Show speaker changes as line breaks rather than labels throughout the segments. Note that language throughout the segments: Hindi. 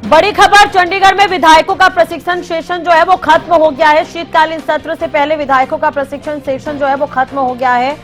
बड़ी खबर, चंडीगढ़ में विधायकों का प्रशिक्षण सेशन जो है वो खत्म हो गया है। शीतकालीन सत्र से पहले विधायकों का प्रशिक्षण सेशन जो है वो खत्म हो गया है।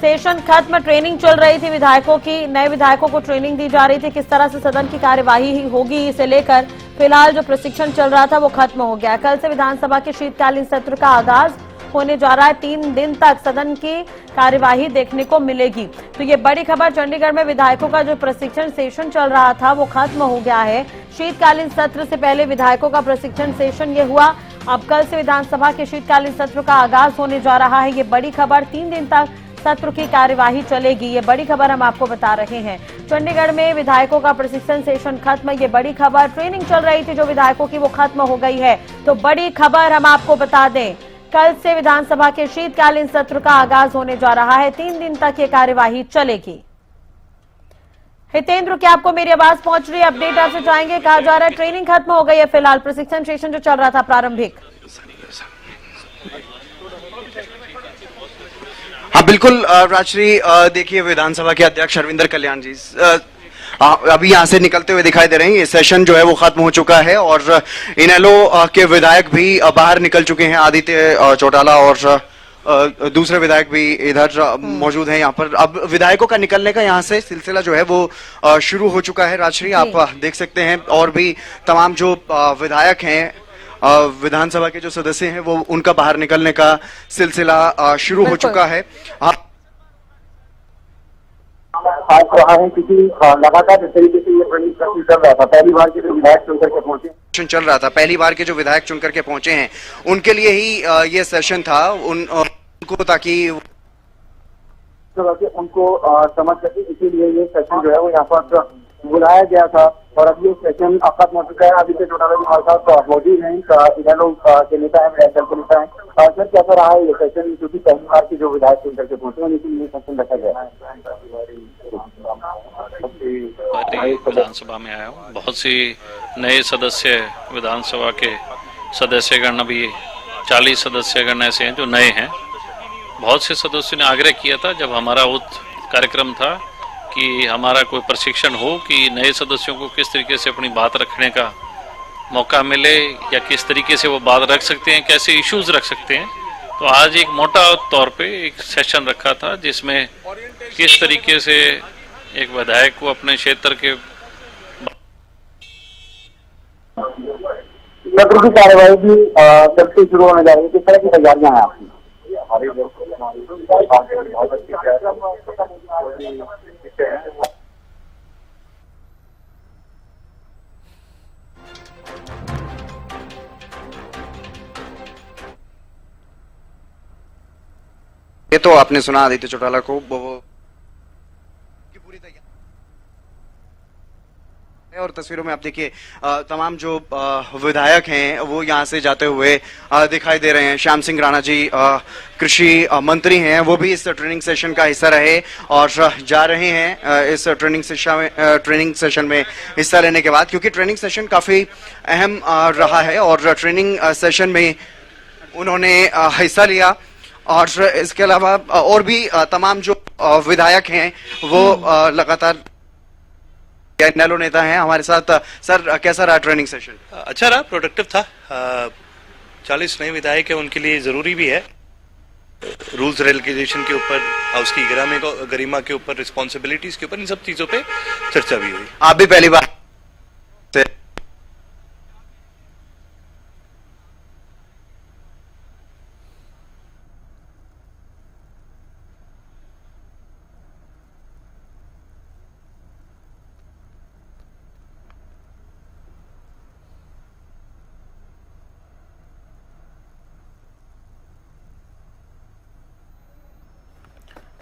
सेशन खत्म, ट्रेनिंग चल रही थी विधायकों की, नए विधायकों को ट्रेनिंग दी जा रही थी किस तरह से सदन की कार्यवाही होगी, इसे लेकर फिलहाल जो प्रशिक्षण चल रहा था वो खत्म हो गया। कल से विधानसभा के शीतकालीन सत्र का आगाज होने जा रहा है। 3 दिन तक सदन की कार्यवाही देखने को मिलेगी। तो ये बड़ी खबर, चंडीगढ़ में विधायकों का जो प्रशिक्षण सेशन चल रहा था वो खत्म हो गया है। शीतकालीन सत्र से पहले विधायकों का प्रशिक्षण सेशन ये हुआ। अब कल से विधानसभा के शीतकालीन सत्र का आगाज होने जा रहा है। ये बड़ी खबर, 3 दिन तक सत्र की कार्यवाही चलेगी। ये बड़ी खबर हम आपको बता रहे हैं। चंडीगढ़ में विधायकों का प्रशिक्षण सेशन खत्म, ये बड़ी खबर। ट्रेनिंग चल रही थी जो विधायकों की वो खत्म हो गई है। तो बड़ी खबर हम आपको बता दें, कल से विधानसभा के शीतकालीन सत्र का आगाज होने जा रहा है। 3 दिन तक ये कार्यवाही चलेगी। हितेंद्र, क्या आपको मेरी आवाज पहुंच रही है? अपडेट आपसे चाहेंगे। कहा जा रहा है ट्रेनिंग खत्म हो गई है, फिलहाल प्रशिक्षण सेशन जो चल रहा था प्रारंभिक।
हाँ बिल्कुल राजश्री, देखिए विधानसभा के अध्यक्ष हरविंदर कल्याण जी अभी यहाँ से निकलते हुए दिखाई दे रहे हैं। ये सेशन जो है वो खत्म हो चुका है और इनेलो के विधायक भी बाहर निकल चुके हैं। आदित्य चौटाला और दूसरे विधायक भी इधर मौजूद हैं यहाँ पर। अब विधायकों का निकलने का यहाँ से सिलसिला जो है वो शुरू हो चुका है। राजश्री, आप देख सकते हैं और भी तमाम जो विधायक हैं, विधानसभा के जो सदस्य हैं, वो उनका बाहर निकलने का सिलसिला शुरू हो चुका है।
आज रहा है क्योंकि लगातार जिस तरीके से ये ट्रेनिंग चल रहा था, पहली बार के जो विधायक चुनकर के पहुंचे
चल रहा था पहली बार के जो विधायक चुनकर के पहुंचे हैं उनके लिए ही ये सेशन था, उनको ताकि
उनको समझ सके, इसीलिए ये सेशन जो है वो यहाँ पर बुलाया गया था। और अब ये सेशन खत्म हो चुका है। आदित्य चौटाला जी हमारे साथ मौजूद हैं, इनेलो के नेता है, विधायक दल के नेता है। सर, कैसा रहा है ये सेशन, क्योंकि पहली बार के जो विधायक चुनकर के पहुंचे लेकिन ये सेशन रखा गया है।
विधानसभा में आया हूँ, बहुत सी नए सदस्य विधानसभा के सदस्यगण, अभी 40 सदस्यगण ऐसे हैं जो नए हैं। बहुत से सदस्यों ने आग्रह किया था जब हमारा कार्यक्रम था कि हमारा कोई प्रशिक्षण हो कि नए सदस्यों को किस तरीके से अपनी बात रखने का मौका मिले या किस तरीके से वो बात रख सकते हैं, कैसे इश्यूज रख सकते हैं। तो आज एक मोटा तौर पे एक सेशन रखा था जिसमें किस तरीके से एक विधायक को अपने क्षेत्र के
सत्र की कार्यवाही भी कब से शुरू होने जा रही है, किस तरह की तैयारियां हैं आपकी?
ये तो आपने सुना आदित्य चौटाला को, पूरी तैयारी। और तस्वीरों में आप देखिए तमाम जो विधायक हैं वो यहाँ से जाते हुए दिखाई दे रहे हैं। श्याम सिंह राणा जी कृषि मंत्री हैं, वो भी इस ट्रेनिंग सेशन का हिस्सा रहे और जा रहे हैं इस ट्रेनिंग सेशन में हिस्सा लेने के बाद, क्योंकि ट्रेनिंग सेशन काफी अहम रहा है और ट्रेनिंग सेशन में उन्होंने हिस्सा लिया। और इसके अलावा और भी तमाम जो विधायक हैं वो लगातार इनेलो नेता हैं हमारे साथ। सर, कैसा रहा ट्रेनिंग सेशन?
अच्छा रहा, प्रोडक्टिव था। 40 नए विधायक है, उनके लिए जरूरी भी है। रूल्स रेगुलेशन के ऊपर, हाउस की गरिमा के ऊपर, रिस्पॉन्सिबिलिटीज के ऊपर, इन सब चीजों पे चर्चा भी हुई।
आप भी पहली बार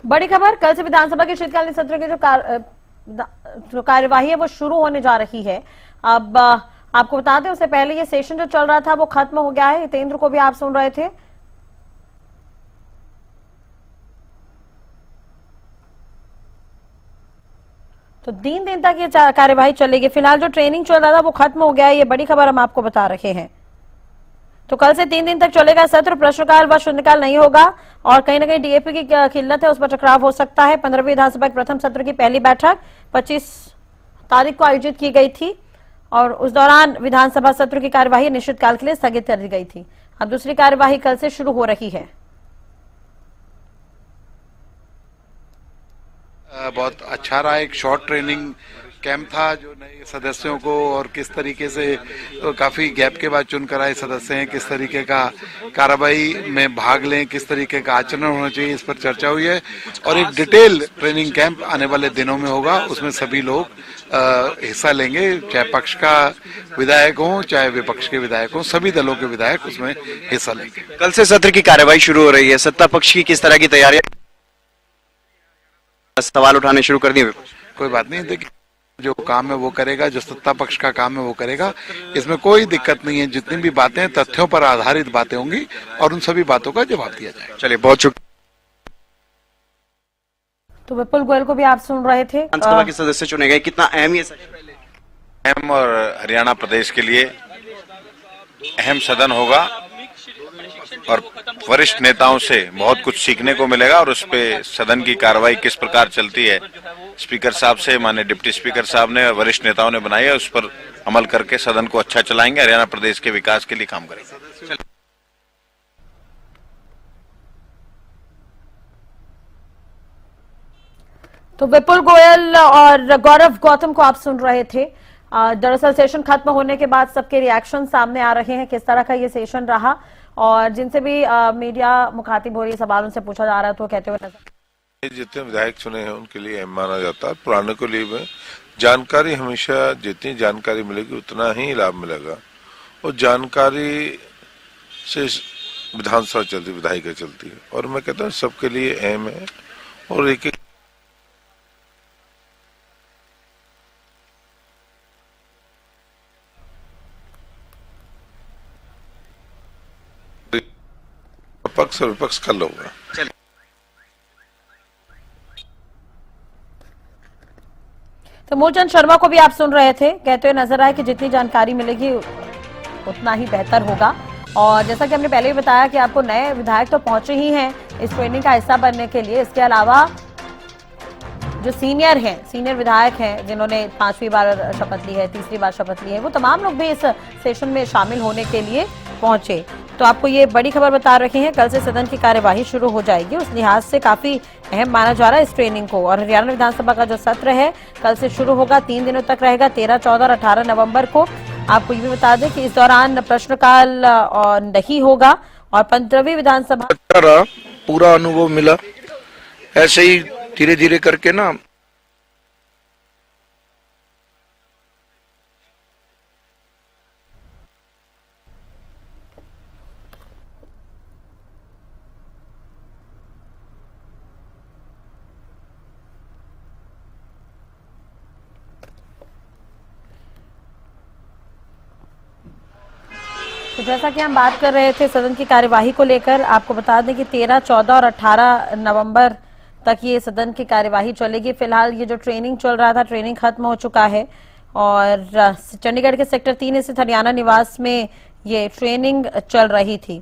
बड़ी खबर, कल से विधानसभा के शीतकालीन सत्र की जो कार्यवाही है वो शुरू होने जा रही है। अब आपको बता दें, उससे पहले ये सेशन जो चल रहा था वो खत्म हो गया है। हितेंद्र को भी आप सुन रहे थे। तो 3 दिन तक ये कार्यवाही चलेगी। फिलहाल जो ट्रेनिंग चल रहा था वो खत्म हो गया है। ये बड़ी खबर हम आपको बता रहे हैं। तो कल से 3 दिन तक चलेगा सत्र। प्रश्नकाल व शून्यकाल नहीं होगा और कहीं ना कहीं डीएपी की किल्लत है, उस पर टकराव हो सकता है। 15वीं विधानसभा के प्रथम सत्र की पहली बैठक 25 तारीख को आयोजित की गई थी और उस दौरान विधानसभा सत्र की कार्यवाही अनिश्चितकाल के लिए स्थगित कर दी गई थी। अब दूसरी कार्यवाही कल से शुरू हो रही है।
बहुत अच्छा रहा, एक शॉर्ट ट्रेनिंग कैंप था जो नए सदस्यों को और किस तरीके से काफी गैप के बाद चुनकर आए सदस्य हैं, किस तरीके का कार्रवाई में भाग लें, किस तरीके का आचरण होना चाहिए, इस पर चर्चा हुई है। और एक डिटेल ट्रेनिंग कैंप आने वाले दिनों में होगा, उसमें सभी लोग हिस्सा लेंगे, चाहे पक्ष का विधायक हो चाहे विपक्ष के विधायक हो, सभी दलों के विधायक उसमें हिस्सा लेंगे।
कल से सत्र की कार्यवाही शुरू हो रही है, सत्ता पक्ष की किस तरह की तैयारियां, सवाल उठाने शुरू कर दिए विपक्ष?
कोई बात नहीं, देखिए जो काम है वो करेगा, जो सत्ता पक्ष का काम है वो करेगा, इसमें कोई दिक्कत नहीं है। जितनी भी बातें तथ्यों पर आधारित बातें होंगी और उन सभी बातों का जवाब दिया जाएगा।
चलिए, बहुत शुक्रिया।
तो विपुल गोयल को भी आप सुन रहे थे।
विधानसभा के सदस्य चुने गए, कितना अहम ये
अहम और हरियाणा प्रदेश के लिए अहम सदन होगा और वरिष्ठ नेताओं से बहुत कुछ सीखने को मिलेगा और उस पे सदन की कार्रवाई किस प्रकार चलती है, स्पीकर साहब से माननीय डिप्टी स्पीकर साहब ने और वरिष्ठ नेताओं ने बनाई है, उस पर अमल करके सदन को अच्छा चलाएंगे, हरियाणा प्रदेश के विकास के लिए काम करेंगे।
तो विपुल गोयल और गौरव गौतम को आप सुन रहे थे। दरअसल सेशन खत्म होने के बाद सबके रिएक्शन सामने आ रहे हैं, किस तरह का ये सेशन रहा, और जिनसे भी मीडिया मुखातिब हो रही सवाल उनसे पूछा जा रहा है तो कहते हुए नजर।
जितने विधायक चुने हैं उनके लिए अहम माना जाता है। पुराने को लिए में जानकारी हमेशा जितनी जानकारी मिलेगी उतना ही लाभ मिलेगा, और जानकारी से विधानसभा चलती, विधायिका चलती है, और मैं कहता हूँ सबके लिए अहम है। और एक पक्ष और विपक्ष कर लूंगा।
तो मूलचंद शर्मा को भी आप सुन रहे थे, कहते हुए नजर आए कि जितनी जानकारी मिलेगी उतना ही बेहतर होगा। और जैसा कि हमने पहले भी बताया कि आपको नए विधायक तो पहुंचे ही हैं इस ट्रेनिंग का हिस्सा बनने के लिए, इसके अलावा जो सीनियर विधायक हैं जिन्होंने 5वीं बार शपथ ली है, 3री बार शपथ ली है, वो तमाम लोग भी इस सेशन में शामिल होने के लिए पहुंचे। तो आपको ये बड़ी खबर बता रहे हैं, कल से सदन की कार्यवाही शुरू हो जाएगी, उस लिहाज से काफी अहम माना जा रहा है इस ट्रेनिंग को। और हरियाणा विधानसभा का जो सत्र है कल से शुरू होगा, 3 दिनों तक रहेगा, 13, 14 और 18 नवंबर को। आपको ये भी बता दें कि इस दौरान प्रश्नकाल नहीं होगा और 15वीं विधानसभा
पूरा अनुभव मिला। ऐसे ही धीरे धीरे करके ना
तो जैसा कि हम बात कर रहे थे सदन की कार्यवाही को लेकर, आपको बता दें कि 13, 14 और 18 नवंबर तक ये सदन की कार्यवाही चलेगी। फिलहाल ये जो ट्रेनिंग चल रहा था, ट्रेनिंग खत्म हो चुका है और चंडीगढ़ के सेक्टर 3 स्थित हरियाणा निवास में ये ट्रेनिंग चल रही थी।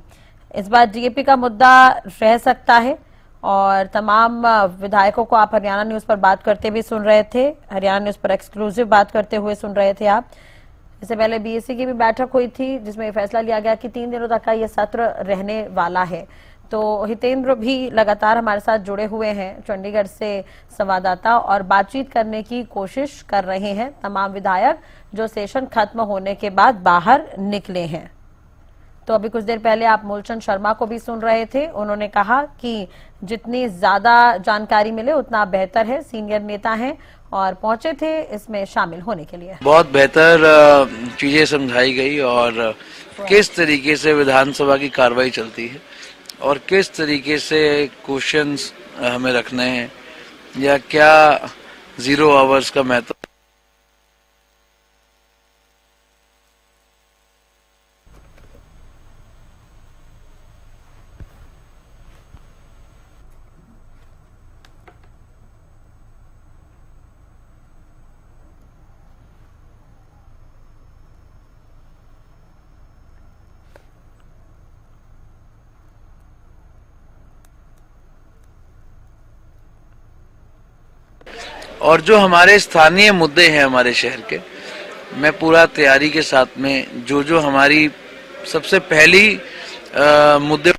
इस बार डीएपी का मुद्दा रह सकता है और तमाम विधायकों को आप हरियाणा न्यूज पर बात करते भी सुन रहे थे, हरियाणा न्यूज पर एक्सक्लूसिव बात करते हुए सुन रहे थे आप। इससे पहले बीएससी की भी बैठक हुई थी जिसमें फैसला लिया गया कि 3 दिनों तक का ये सत्र रहने वाला है। तो हितेंद्र भी लगातार हमारे साथ जुड़े हुए हैं चंडीगढ़ से संवाददाता, और बातचीत करने की कोशिश कर रहे हैं तमाम विधायक जो सेशन खत्म होने के बाद बाहर निकले हैं। तो अभी कुछ देर पहले आप मूलचंद शर्मा को भी सुन रहे थे, उन्होंने कहा कि जितनी ज्यादा जानकारी मिले उतना बेहतर है, सीनियर नेता हैं और पहुंचे थे इसमें शामिल होने के लिए।
बहुत बेहतर चीजें समझाई गई और किस तरीके से विधानसभा की कार्रवाई चलती है और किस तरीके से क्वेश्चंस हमें रखने हैं या क्या 0 आवर्स का महत्व। और जो हमारे स्थानीय मुद्दे हैं हमारे शहर के, मैं पूरा तैयारी के साथ में जो हमारी सबसे पहली मुद्दे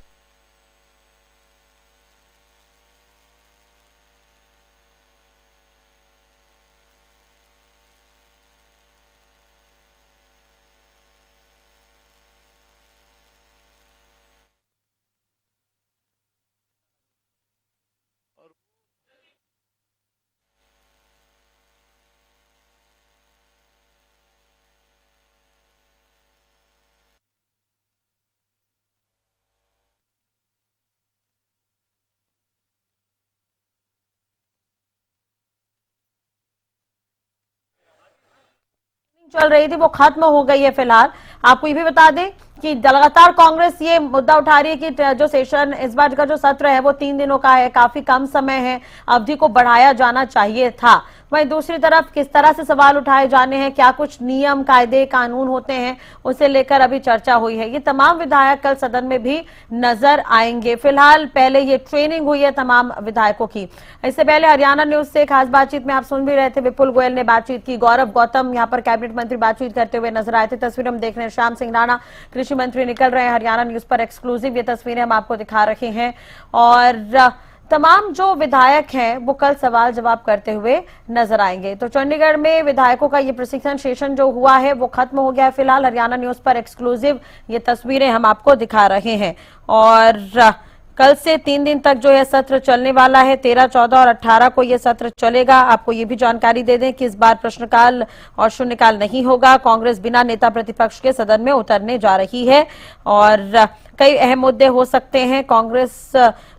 चल रही थी वो खत्म हो गई है फिलहाल। आपको ये भी बता दें कि लगातार कांग्रेस ये मुद्दा उठा रही है कि जो सेशन इस बार का जो सत्र है वो 3 दिनों का है, काफी कम समय है, अवधि को बढ़ाया जाना चाहिए था। वहीं दूसरी तरफ किस तरह से सवाल उठाए जाने हैं, क्या कुछ नियम कायदे कानून होते हैं, उसे लेकर अभी चर्चा हुई है। ये तमाम विधायक कल सदन में भी नजर आएंगे। फिलहाल पहले ये ट्रेनिंग हुई है तमाम विधायकों की। इससे पहले हरियाणा न्यूज से खास बातचीत में आप सुन भी रहे थे, विपुल गोयल ने बातचीत की, गौरव गौतम यहाँ पर कैबिनेट मंत्री बातचीत करते हुए नजर आए थे। तस्वीर हम देख रहे हैं, श्याम सिंह राणा कृषि मंत्री निकल रहे हैं। हरियाणा न्यूज पर एक्सक्लूसिव ये तस्वीरें हम आपको दिखा रहे हैं और तमाम जो विधायक हैं वो कल सवाल जवाब करते हुए नजर आएंगे। तो चंडीगढ़ में विधायकों का ये प्रशिक्षण सेशन जो हुआ है वो खत्म हो गया है। फिलहाल हरियाणा न्यूज पर एक्सक्लूसिव ये तस्वीरें हम आपको दिखा रहे हैं और कल से 3 दिन तक जो है सत्र चलने वाला है। 13, 14 और 18 को ये सत्र चलेगा। आपको ये भी जानकारी दे दें कि इस बार प्रश्नकाल और शून्यकाल नहीं होगा। कांग्रेस बिना नेता प्रतिपक्ष के सदन में उतरने जा रही है और कई अहम मुद्दे हो सकते हैं। कांग्रेस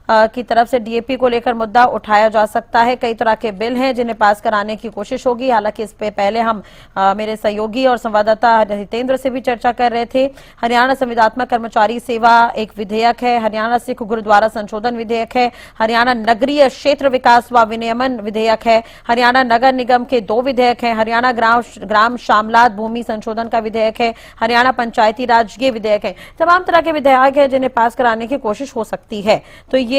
की तरफ से डीएपी को लेकर मुद्दा उठाया जा सकता है। कई तरह के बिल हैं जिन्हें पास कराने की कोशिश होगी। हालांकि इस पे पहले हम मेरे सहयोगी और संवाददाता हितेंद्र से भी चर्चा कर रहे थे। हरियाणा संविदात्मक कर्मचारी सेवा एक विधेयक है, हरियाणा सिख गुरुद्वारा संशोधन विधेयक है, हरियाणा नगरीय क्षेत्र विकास व विनियमन विधेयक है, हरियाणा नगर निगम के 2 विधेयक हैं, हरियाणा ग्राम शामलात भूमि संशोधन का विधेयक है, हरियाणा पंचायती राज ये विधेयक है। तमाम तरह के विधेयक है जिन्हें पास कराने की कोशिश हो सकती है। तो ये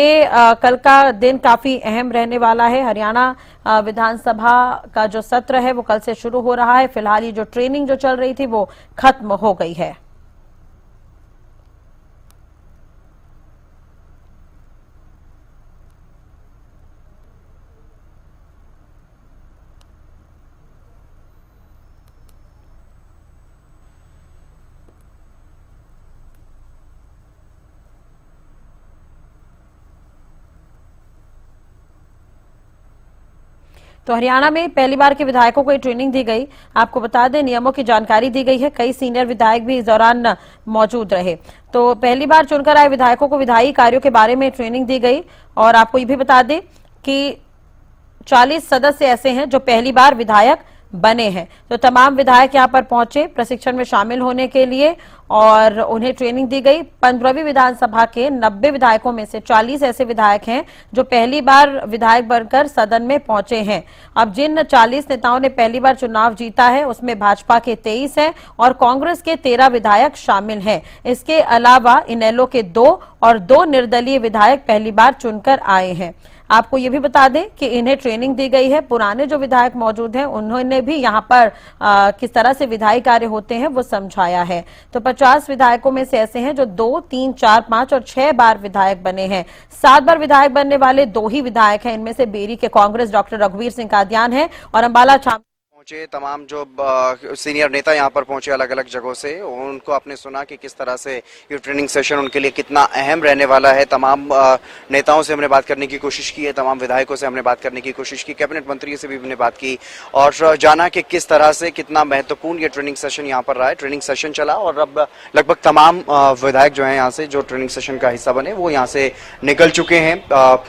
कल का दिन काफी अहम रहने वाला है। हरियाणा विधानसभा का जो सत्र है वो कल से शुरू हो रहा है। फिलहाल ये जो ट्रेनिंग जो चल रही थी वो खत्म हो गई है। तो हरियाणा में पहली बार के विधायकों को ट्रेनिंग दी गई। आपको बता दें नियमों की जानकारी दी गई है। कई सीनियर विधायक भी इस दौरान मौजूद रहे। तो पहली बार चुनकर आए विधायकों को विधायी कार्यों के बारे में ट्रेनिंग दी गई और आपको ये भी बता दें कि 40 सदस्य ऐसे हैं जो पहली बार विधायक बने हैं। तो तमाम विधायक यहां पर पहुंचे प्रशिक्षण में शामिल होने के लिए और उन्हें ट्रेनिंग दी गई। 15वीं विधानसभा के 90 विधायकों में से 40 ऐसे विधायक हैं जो पहली बार विधायक बनकर सदन में पहुंचे हैं। अब जिन 40 नेताओं ने पहली बार चुनाव जीता है उसमें भाजपा के 23 हैं और कांग्रेस के 13 विधायक शामिल हैं। इसके अलावा इनेलो के 2 और 2 निर्दलीय विधायक पहली बार चुनकर आए हैं। आपको ये भी बता दें कि इन्हें ट्रेनिंग दी गई है। पुराने जो विधायक मौजूद हैं उन्होंने भी यहाँ पर किस तरह से विधायी कार्य होते हैं वो समझाया है। तो 50 विधायकों में से ऐसे हैं जो 2, 3, 4, 5 और 6 बार विधायक बने हैं। 7 बार विधायक बनने वाले 2 ही विधायक हैं। इनमें से बेरी के कांग्रेस डॉक्टर रघुवीर सिंह कादियान है और अंबाला
पहुंचे तमाम जो सीनियर नेता यहाँ पर पहुंचे अलग अलग जगहों से, उनको आपने सुना कि किस तरह से ये ट्रेनिंग सेशन उनके लिए कितना अहम रहने वाला है। तमाम नेताओं से हमने बात करने की कोशिश की है, तमाम विधायकों से हमने बात करने की कोशिश की, कैबिनेट मंत्री से भी हमने बात की और जाना कि किस तरह से कितना महत्वपूर्ण ये ट्रेनिंग सेशन यहाँ पर रहा है। ट्रेनिंग सेशन चला और अब लगभग तमाम विधायक जो है यहाँ से जो ट्रेनिंग सेशन का हिस्सा बने वो यहाँ से निकल चुके हैं।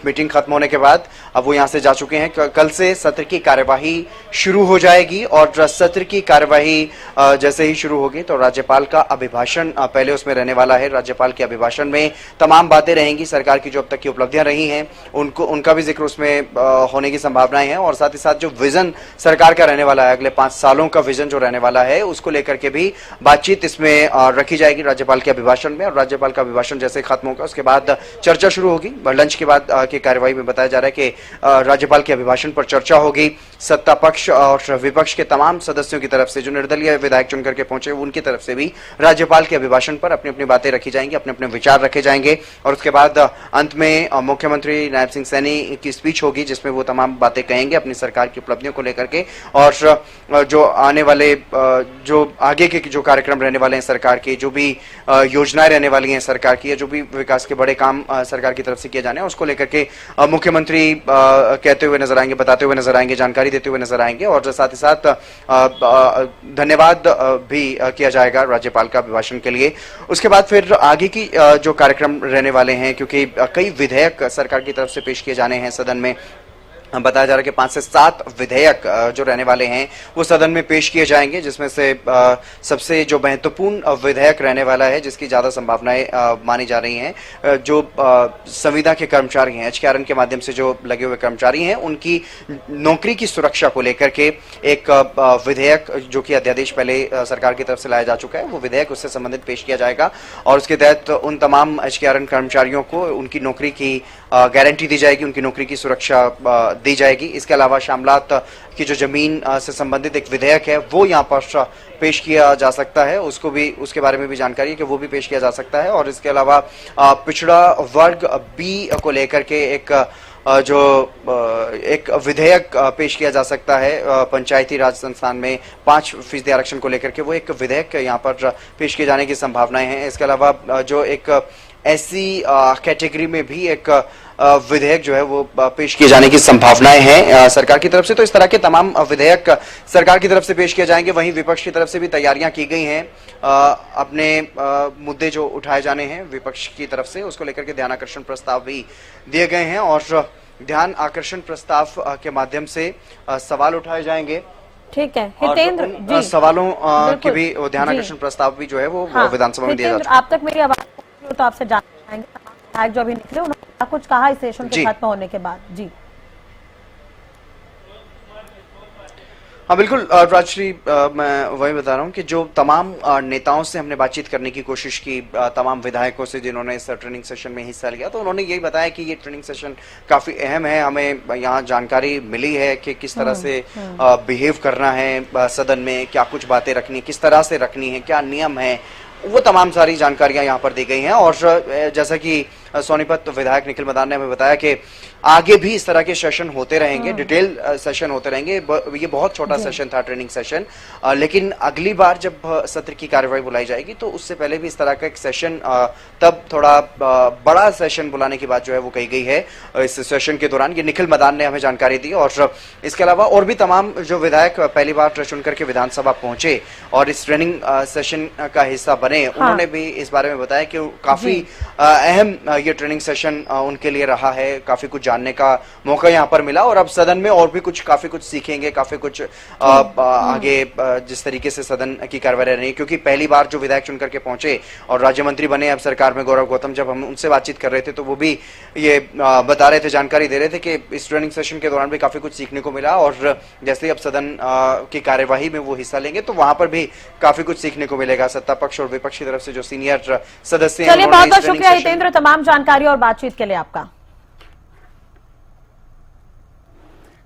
मीटिंग खत्म होने के बाद अब वो यहाँ से जा चुके हैं। कल से सत्र की कार्यवाही शुरू हो जाएगी और सत्र की कार्यवाही जैसे ही शुरू होगी तो राज्यपाल का अभिभाषण पहले उसमें रहने वाला है। राज्यपाल के अभिभाषण में तमाम बातें रहेंगी, सरकार की जो अब तक की उपलब्धियां रही हैं उनका भी जिक्र उसमें होने की संभावनाएं हैं और साथ ही साथ जो विजन सरकार का रहने वाला है, अगले 5 सालों का विजन जो रहने वाला है उसको लेकर के भी बातचीत इसमें रखी जाएगी राज्यपाल के अभिभाषण में। और राज्यपाल का अभिभाषण जैसे खत्म होगा उसके बाद चर्चा शुरू होगी। लंच के बाद की कार्यवाही में बताया जा रहा है कि राज्यपाल के अभिभाषण पर चर्चा होगी। सत्ता पक्ष और विपक्ष के तमाम सदस्यों की तरफ से, जो निर्दलीय विधायक चुन करके पहुंचे, उनकी तरफ से भी राज्यपाल के अभिभाषण पर अपनी अपनी बातें रखी जाएंगी, अपने अपने विचार रखे जाएंगे और उसके बाद अंत में मुख्यमंत्री नायब सिंह सैनी की स्पीच होगी जिसमें वो तमाम बातें कहेंगे अपनी सरकार की उपलब्धियों को लेकर के और जो आने वाले जो आगे के जो कार्यक्रम रहने वाले हैं सरकार के, जो भी योजनाएं रहने वाली हैं सरकार की, जो भी विकास के बड़े काम सरकार की तरफ से किए जाने हैं उसको लेकर के मुख्यमंत्री कहते हुए नजर आएंगे, बताते हुए नजर आएंगे, जानकारी देते हुए नजर आएंगे और साथ ही साथ धन्यवाद भी किया जाएगा राज्यपाल का अभिभाषण के लिए। उसके बाद फिर आगे की जो कार्यक्रम रहने वाले हैं, क्योंकि कई विधेयक सरकार की तरफ से पेश किए जाने हैं सदन में, बताया जा रहा है कि 5 से 7 विधेयक जो रहने वाले हैं वो सदन में पेश किए जाएंगे, जिसमें से सबसे जो महत्वपूर्ण विधेयक रहने वाला है, जिसकी ज्यादा संभावनाएं मानी जा रही हैं, जो संविदा के कर्मचारी हैं, एचकेआरएन के माध्यम से जो लगे हुए कर्मचारी हैं, उनकी नौकरी की सुरक्षा को लेकर के एक विधेयक जो कि अध्यादेश पहले सरकार की तरफ से लाया जा चुका है, वो विधेयक उससे संबंधित पेश किया जाएगा और उसके तहत उन तमाम एचकेआरएन कर्मचारियों को उनकी नौकरी की गारंटी दी जाएगी, उनकी नौकरी की सुरक्षा दी जाएगी। इसके अलावा शामलात की जो जमीन से संबंधित एक विधेयक है वो यहाँ पर पेश किया जा सकता है, उसको भी, उसके बारे में भी जानकारी है कि वो भी पेश किया जा सकता है और इसके अलावा पिछड़ा वर्ग बी को लेकर के एक विधेयक पेश किया जा सकता है, पंचायती राज संस्थान में 5% आरक्षण को लेकर के वो एक विधेयक यहाँ पर पेश किए जाने की संभावनाएं हैं। इसके अलावा जो एक ऐसी कैटेगरी में भी एक विधेयक जो है वो पेश किए जाने की संभावनाएं हैं सरकार की तरफ से। तो इस तरह के तमाम विधेयक सरकार की तरफ से पेश किए जाएंगे। वहीं विपक्ष की तरफ से भी तैयारियां की गई हैं, अपने मुद्दे जो उठाए जाने हैं विपक्ष की तरफ से उसको लेकर के ध्यान आकर्षण प्रस्ताव भी दिए गए हैं और ध्यान आकर्षण प्रस्ताव के माध्यम से सवाल उठाए जाएंगे।
ठीक है हितेंद्र जी,
सवालों के भी ध्यान आकर्षण प्रस्ताव भी जो है वो विधानसभा में दिया जा चुका है।
आप तक मेरी आवाज तो आपसे जानना चाहेंगे, जो अभी निकले उन्होंने कुछ कहा इस सेशन के खत्म होने के बाद। जी
हाँ बिल्कुल राजश्री, मैं वही बता रहा हूँ कि जो तमाम नेताओं से हमने बातचीत करने की कोशिश की, तमाम विधायकों से जिन्होंने इस ट्रेनिंग सेशन में हिस्सा लिया, तो उन्होंने यही बताया कि ये ट्रेनिंग सेशन काफी अहम है। हमें यहाँ जानकारी मिली है कि किस तरह से बिहेव करना है सदन में, क्या कुछ बातें रखनी, किस तरह से रखनी है, क्या नियम है, वो तमाम सारी जानकारियां यहाँ पर दी गई हैं। और जैसा कि सोनीपत विधायक निखिल मदान ने हमें बताया कि आगे भी इस तरह के सेशन होते रहेंगे, डिटेल सेशन होते रहेंगे। ये बहुत छोटा सेशन था, ट्रेनिंग सेशन, लेकिन अगली बार जब सत्र की कार्यवाही बुलाई जाएगी तो उससे पहले भी इस तरह का एक सेशन, तब थोड़ा बड़ा सेशन बुलाने की बात जो है वो कही गई है इस सेशन के दौरान। ये निखिल मदान ने हमें जानकारी दी। और इसके अलावा और भी तमाम जो विधायक पहली बार चुन करके विधानसभा पहुंचे और इस ट्रेनिंग सेशन का हिस्सा बने, उन्होंने भी इस बारे में बताया कि काफी अहम ये ट्रेनिंग सेशन उनके लिए रहा है, काफी कुछ जानने का मौका यहाँ पर मिला और अब सदन में और भी काफी कुछ सीखेंगे, काफी कुछ आगे जिस तरीके से सदन की कार्रवाई रही है, क्योंकि पहली बार जो विधायक चुन करके पहुंचे और राज्य मंत्री बने अब सरकार में गौरव गौतम, जब हम उनसे बातचीत कर रहे थे तो वो भी ये बता रहे थे, जानकारी दे रहे थे कि इस ट्रेनिंग सेशन के दौरान भी काफी कुछ सीखने को मिला और जैसे ही अब सदन की कार्यवाही में वो हिस्सा लेंगे तो वहां पर भी काफी कुछ सीखने को मिलेगा। सत्ता पक्ष और विपक्ष की तरफ से जो सीनियर सदस्य हैं।
चलिए, बहुत बहुत शुक्रिया हितेंद्र तमाम जानकारी और बातचीत के लिए आपका।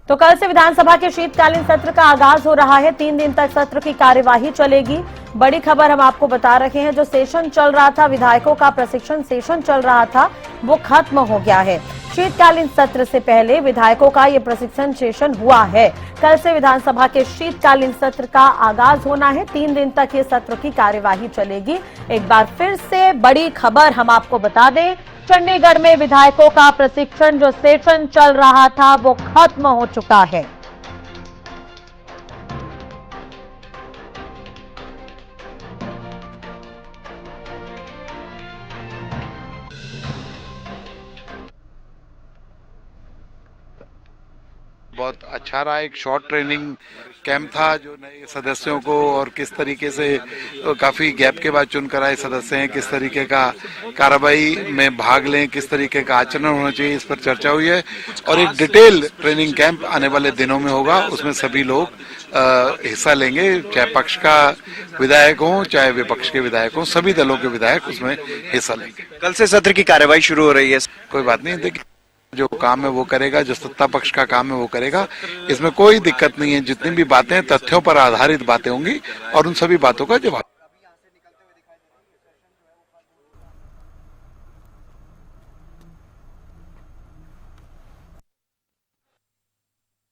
तो कल से विधानसभा के शीतकालीन सत्र का आगाज हो रहा है। 3 दिन तक सत्र की कार्यवाही चलेगी। बड़ी खबर हम आपको बता रहे हैं, जो सेशन चल रहा था, विधायकों का प्रशिक्षण सेशन चल रहा था, वो खत्म हो गया है। शीतकालीन सत्र से पहले विधायकों का ये प्रशिक्षण सेशन हुआ है। कल से विधानसभा के शीतकालीन सत्र का आगाज होना है। 3 दिन तक ये सत्र की कार्यवाही चलेगी। एक बार फिर से बड़ी खबर हम आपको बता दें, चंडीगढ़ में विधायकों का प्रशिक्षण जो सेशन चल रहा था वो खत्म हो चुका है।
बहुत अच्छा रहा, एक शॉर्ट ट्रेनिंग कैंप था जो नए सदस्यों को और किस तरीके से काफी गैप के बाद चुनकर आए सदस्य हैं, किस तरीके का कार्रवाई में भाग लें, किस तरीके का आचरण होना चाहिए, इस पर चर्चा हुई है। और एक डिटेल ट्रेनिंग कैंप आने वाले दिनों में होगा, उसमें सभी लोग हिस्सा लेंगे, चाहे पक्ष का विधायक हो चाहे विपक्ष के विधायक हो, सभी दलों के विधायक उसमें हिस्सा लेंगे।
कल से सत्र की कार्यवाही शुरू हो रही है।
कोई बात नहीं, देखिए जो काम है वो करेगा, जो सत्ता पक्ष का काम है वो करेगा। इसमें कोई दिक्कत नहीं है। जितनी भी बातें हैं तथ्यों पर आधारित बातें होंगी और उन सभी बातों का जवाब।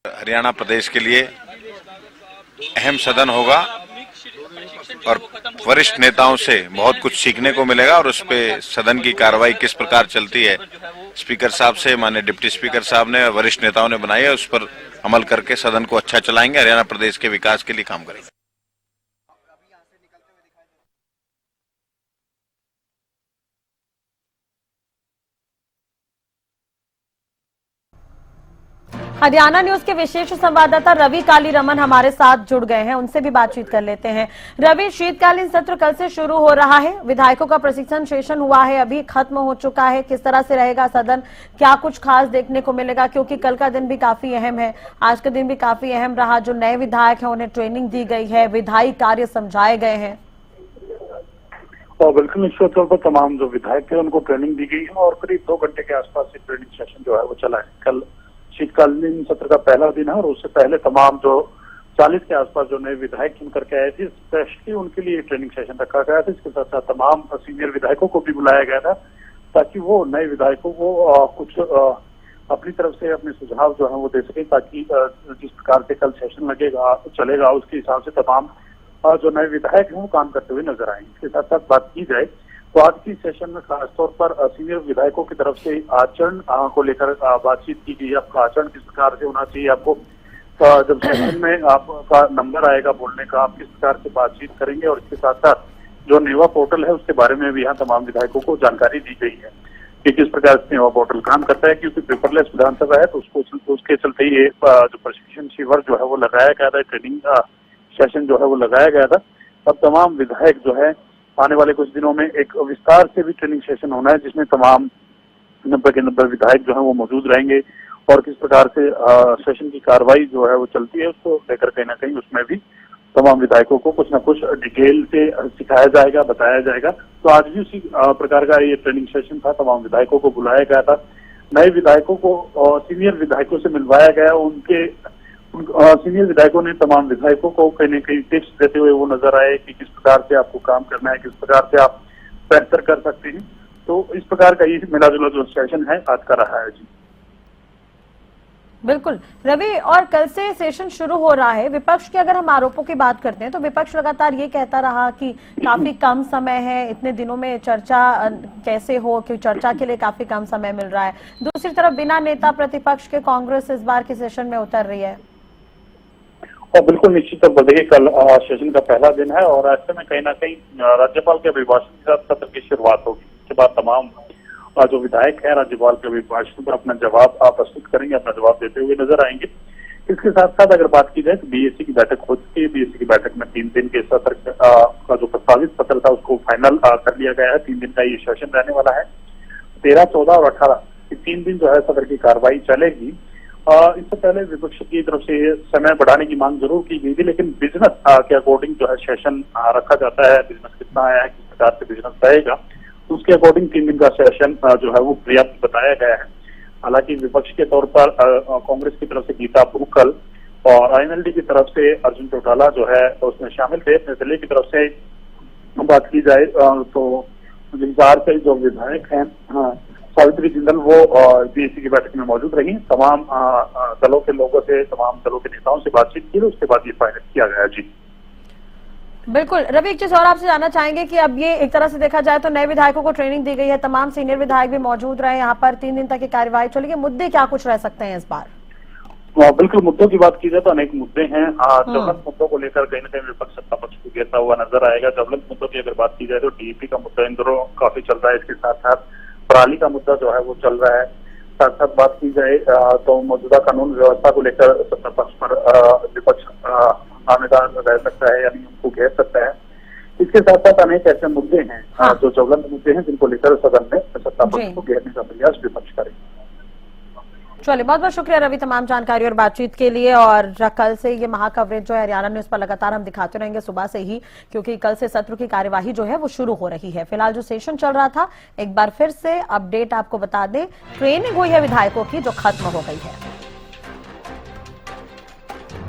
हरियाणा प्रदेश के लिए अहम सदन होगा और वरिष्ठ नेताओं से बहुत कुछ सीखने को मिलेगा और उस पे सदन की कार्रवाई किस प्रकार चलती है, स्पीकर साहब से माननीय डिप्टी स्पीकर साहब ने वरिष्ठ नेताओं ने बनाई है, उस पर अमल करके सदन को अच्छा चलाएंगे, हरियाणा प्रदेश के विकास के लिए काम करेंगे।
हरियाणा न्यूज के विशेष संवाददाता रवि काली रमन हमारे साथ जुड़ गए हैं, उनसे भी बातचीत कर लेते हैं। रवि, शीतकालीन सत्र कल से शुरू हो रहा है, विधायकों का प्रशिक्षण सेशन हुआ है, अभी खत्म हो चुका है, किस तरह से रहेगा सदन, क्या कुछ खास देखने को मिलेगा? क्योंकि कल का दिन भी काफी अहम है, आज का दिन भी काफी अहम रहा। जो नए विधायक हैं उन्हें ट्रेनिंग दी गई है, विधायी कार्य समझाए गए हैं।
और बिल्कुल निश्चित तौर पर तमाम जो विधायक है उनको ट्रेनिंग दी गई है और करीब 2 घंटे के आसपास से ट्रेनिंग सेशन जो है वो चला है। कल शीतकालीन सत्र का पहला दिन है और उससे पहले तमाम जो 40 के आसपास जो नए विधायक चुन करके आए थे, स्पेशली उनके लिए ट्रेनिंग सेशन रखा गया था। इसके साथ साथ तमाम सीनियर विधायकों को भी बुलाया गया था ताकि वो नए विधायकों को कुछ अपनी तरफ से अपने सुझाव जो है वो दे सके, ताकि जिस प्रकार से कल सेशन लगेगा चलेगा उसके हिसाब से तमाम जो नए विधायक हैं वो काम करते हुए नजर आएंगे। इसके साथ साथ बात की जाए तो आज की सेशन में खासतौर पर सीनियर विधायकों की तरफ से आचरण को लेकर बातचीत की गई। आपका आचरण किस प्रकार से होना चाहिए, आपको जब सेशन में आपका नंबर आएगा बोलने का, आप किस प्रकार से बातचीत करेंगे, और इसके साथ साथ जो नेवा पोर्टल है उसके बारे में भी यहाँ तमाम विधायकों को जानकारी दी गई है कि किस प्रकार से नेवा पोर्टल काम करता है। क्योंकि पेपरलेस विधानसभा है तो उसके चलते ही जो प्रशिक्षण शिविर जो है वो लगाया गया था, ट्रेनिंग सेशन जो है वो लगाया गया था। अब तमाम विधायक जो है आने वाले कुछ दिनों में एक विस्तार से भी ट्रेनिंग सेशन होना है जिसमें तमाम 90 के 90 विधायक जो है वो मौजूद रहेंगे और किस प्रकार से सेशन की कार्रवाई जो है वो चलती है उसको लेकर कहीं ना कहीं उसमें भी तमाम विधायकों को कुछ न कुछ डिटेल से सिखाया जाएगा, बताया जाएगा। तो आज भी उसी प्रकार का ये ट्रेनिंग सेशन था। तमाम विधायकों को बुलाया गया था, नए विधायकों को सीनियर विधायकों से मिलवाया गया। उनके सीनियर विधायकों ने तमाम विधायकों को कहीं न कहीं टिप्स देते हुए वो नजर आए कि किस प्रकार से आपको काम करना है, किस प्रकार से आप बेहतर कर सकते हैं। तो इस प्रकार का ये मिला जुला जो सेशन है आज का रहा है। जी
बिल्कुल रवि, और कल से सेशन शुरू हो रहा है। विपक्ष के अगर हम आरोपों की बात करते हैं तो विपक्ष लगातार ये कहता रहा कि काफी कम समय है, इतने दिनों में चर्चा कैसे हो, क्योंकि चर्चा के लिए काफी कम समय मिल रहा है। दूसरी तरफ बिना नेता प्रतिपक्ष के कांग्रेस इस बार के सेशन में उतर रही है।
और बिल्कुल निश्चित तौर पर देखिए कल सेशन का पहला दिन है और ऐसे में कहीं ना कहीं राज्यपाल के अभिभाषण के साथ सत्र की शुरुआत होगी। इसके बाद तमाम जो विधायक हैं राज्यपाल के अभिभाषण पर अपना जवाब प्रस्तुत करेंगे, अपना जवाब देते हुए नजर आएंगे। इसके साथ साथ अगर बात की जाए तो बीएससी की बैठक हो चुकी है। बीएससी की बैठक में 3 दिन के सत्र का जो प्रस्तावित सत्र था उसको फाइनल कर लिया गया है। 3 दिन का ये सेशन रहने वाला है। 13, 14 और 18 ये 3 दिन जो है सत्र की कार्रवाई चलेगी। इससे पहले विपक्ष की तरफ से समय बढ़ाने की मांग जरूर की गई थी, लेकिन बिजनेस के अकॉर्डिंग जो है सेशन रखा जाता है। बिजनेस कितना आया है, किस प्रकार से बिजनेस रहेगा, तो उसके अकॉर्डिंग 3 दिन का सेशन जो है वो पर्याप्त बताया गया है। हालांकि विपक्ष के तौर पर कांग्रेस की तरफ से गीता भूकल और आईएनएलडी की तरफ से अर्जुन चौटाला जो है उसमें शामिल थे। निर्दलीय की तरफ से बात की जाए तो बिहार से जो विधायक हैं सावित्री जिंदल वो बीएससी की बैठक में मौजूद रही। तमाम दलों के लोगों से, तमाम दलों के नेताओं से बातचीत की, उसके बाद ये फाइनल किया गया। जी
बिल्कुल रवि, एक चीज और आपसे जानना चाहेंगे कि अब ये एक तरह से देखा जाए तो नए विधायकों को ट्रेनिंग दी गई है, तमाम सीनियर विधायक भी मौजूद रहे यहाँ पर, 3 दिन तक की कार्यवाही चलेगी। मुद्दे क्या कुछ रह सकते हैं इस बार?
बिल्कुल, मुद्दों की बात की जाए तो अनेक मुद्दे हैं। ज्वलंत मुद्दों को लेकर कहीं ना कहीं विपक्ष सत्ता पक्ष को घेरता हुआ नजर आएगा। ज्वलंत मुद्दों की अगर बात की जाए तो डीईपी का मुद्दा इन दिनों काफी चल रहा है। इसके साथ साथ पराली का मुद्दा जो है वो चल रहा है। साथ साथ बात की जाए तो मौजूदा कानून व्यवस्था को लेकर सत्ता पक्ष पर विपक्ष आमेदार रह सकता है, यानी उनको घेर सकता है। इसके साथ साथ अनेक ऐसे मुद्दे हैं जो ज्वलंत मुद्दे हैं जिनको लेकर सदन में सत्ता पक्ष को घेरने का प्रयास विपक्ष करेगा।
चलिए, बहुत बहुत शुक्रिया रवि तमाम जानकारी और बातचीत के लिए। और कल से ये महाकवरेज जो है हरियाणा न्यूज पर लगातार हम दिखाते रहेंगे सुबह से ही, क्योंकि कल से सत्र की कार्यवाही जो है वो शुरू हो रही है। फिलहाल जो सेशन चल रहा था, एक बार फिर से अपडेट आपको बता दें, ट्रेनिंग हुई है विधायकों की जो खत्म हो गई है।